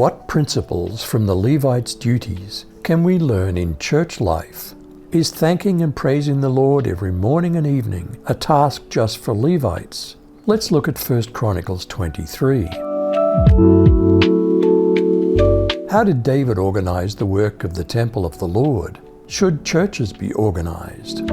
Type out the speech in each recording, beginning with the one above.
What principles from the Levite's duties can we learn in church life? Is thanking and praising the Lord every morning and evening a task just for Levites? Let's look at 1 Chronicles 23. How did David organize the work of the temple of the Lord? Should churches be organized?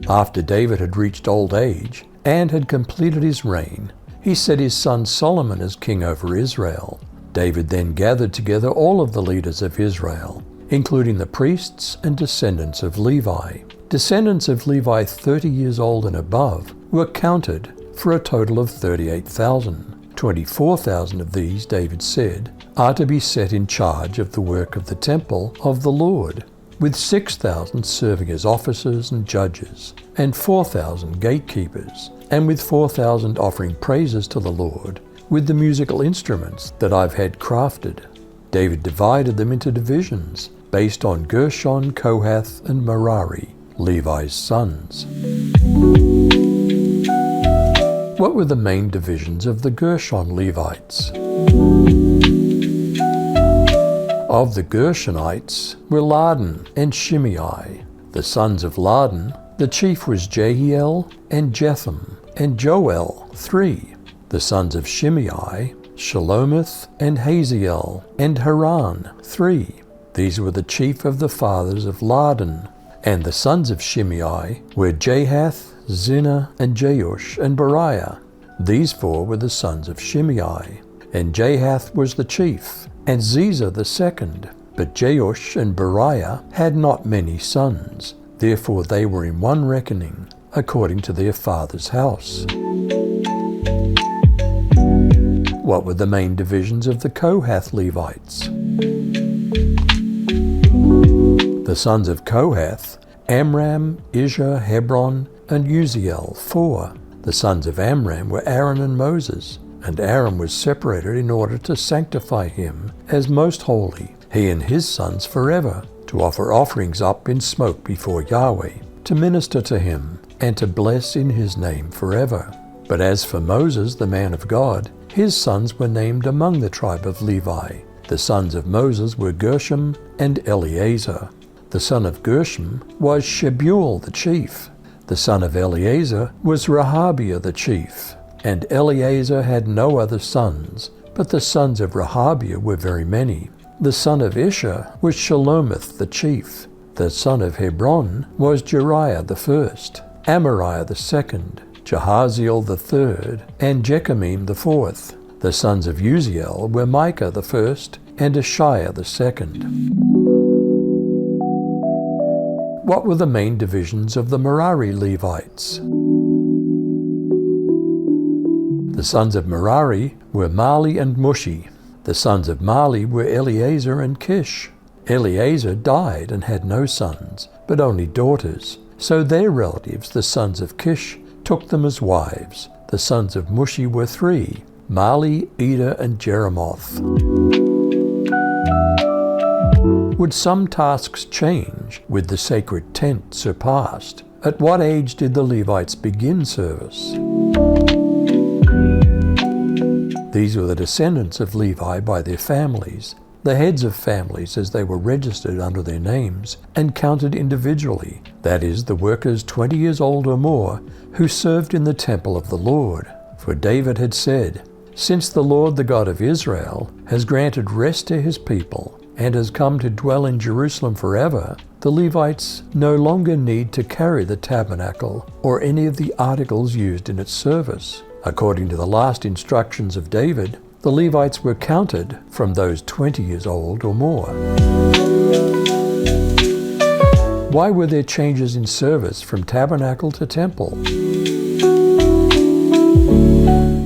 After David had reached old age and had completed his reign, he set his son Solomon as king over Israel. David then gathered together all of the leaders of Israel, including the priests and descendants of Levi. Descendants of Levi 30 years old and above were counted for a total of 38,000. 24,000 of these, David said, are to be set in charge of the work of the temple of the Lord, with 6,000 serving as officers and judges, and 4,000 gatekeepers, and with 4,000 offering praises to the Lord, with the musical instruments that I've had crafted. David divided them into divisions, based on Gershon, Kohath, and Merari, Levi's sons. What were the main divisions of the Gershon Levites? Of the Gershonites were Ladan and Shimei. The sons of Ladan, the chief was Jehiel and Jetham, and Joel, 3. The sons of Shimei, Shelomith and Haziel, and Haran, 3. These were the chief of the fathers of Ladan. And the sons of Shimei were Jahath, Zina, and Jeush, and Beriah. These 4 were the sons of Shimei. And Jahath was the chief, and Ziza the second. But Jeush and Beriah had not many sons. Therefore they were in one reckoning, according to their father's house. What were the main divisions of the Kohath Levites? The sons of Kohath, Amram, Izhar, Hebron, and Uziel, 4. The sons of Amram were Aaron and Moses, and Aaron was separated in order to sanctify him as most holy, he and his sons forever, to offer offerings up in smoke before Yahweh, to minister to him, and to bless in his name forever. But as for Moses, the man of God, his sons were named among the tribe of Levi. The sons of Moses were Gershom and Eleazar. The son of Gershom was Shebuel the chief. The son of Eleazar was Rehabiah the chief. And Eleazar had no other sons, but the sons of Rehabiah were very many. The son of Ishar was Shelomith the chief. The son of Hebron was Jeriah the first, Amariah the second, Jahaziel the third, and Jechamim the fourth. The sons of Uziel were Micah the first, and Ashiah the second. What were the main divisions of the Merari Levites? The sons of Merari were Mali and Mushi. The sons of Mali were Eleazar and Kish. Eleazar died and had no sons, but only daughters. So their relatives, the sons of Kish, took them as wives. The sons of Mushi were 3, Mali, Eder, and Jeremoth. Would some tasks change with the sacred tent surpassed? At what age did the Levites begin service? These were the descendants of Levi by their families, the heads of families as they were registered under their names and counted individually, that is, the workers 20 years old or more who served in the temple of the Lord. For David had said, "Since the Lord, the God of Israel, has granted rest to his people, and has come to dwell in Jerusalem forever, the Levites no longer need to carry the tabernacle or any of the articles used in its service." According to the last instructions of David, the Levites were counted from those 20 years old or more. Why were there changes in service from tabernacle to temple?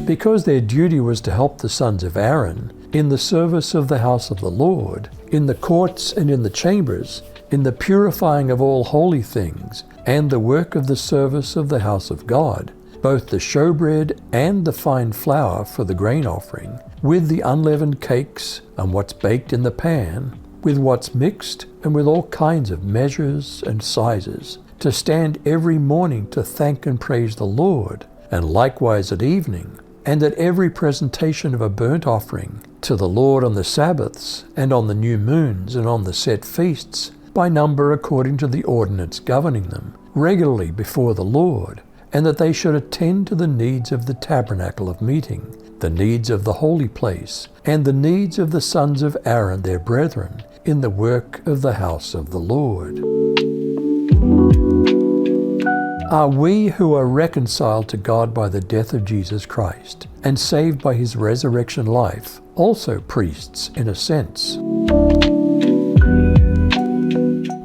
Because their duty was to help the sons of Aaron in the service of the house of the Lord, in the courts and in the chambers, in the purifying of all holy things, and the work of the service of the house of God, both the showbread and the fine flour for the grain offering, with the unleavened cakes and what's baked in the pan, with what's mixed, and with all kinds of measures and sizes, to stand every morning to thank and praise the Lord, and likewise at evening, and that every presentation of a burnt offering to the Lord on the Sabbaths, and on the new moons, and on the set feasts, by number according to the ordinance governing them, regularly before the Lord, and that they should attend to the needs of the tabernacle of meeting, the needs of the holy place, and the needs of the sons of Aaron their brethren, in the work of the house of the Lord. Are we who are reconciled to God by the death of Jesus Christ, and saved by his resurrection life, also priests in a sense?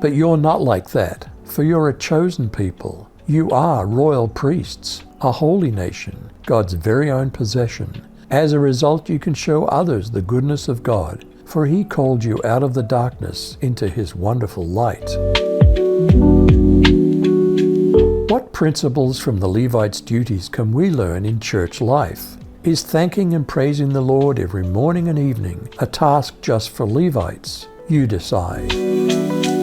But you're not like that, for you're a chosen people. You are royal priests, a holy nation, God's very own possession. As a result, you can show others the goodness of God, for he called you out of the darkness into his wonderful light. What principles from the Levite's duties can we learn in church life? Is thanking and praising the Lord every morning and evening a task just for Levites? You decide.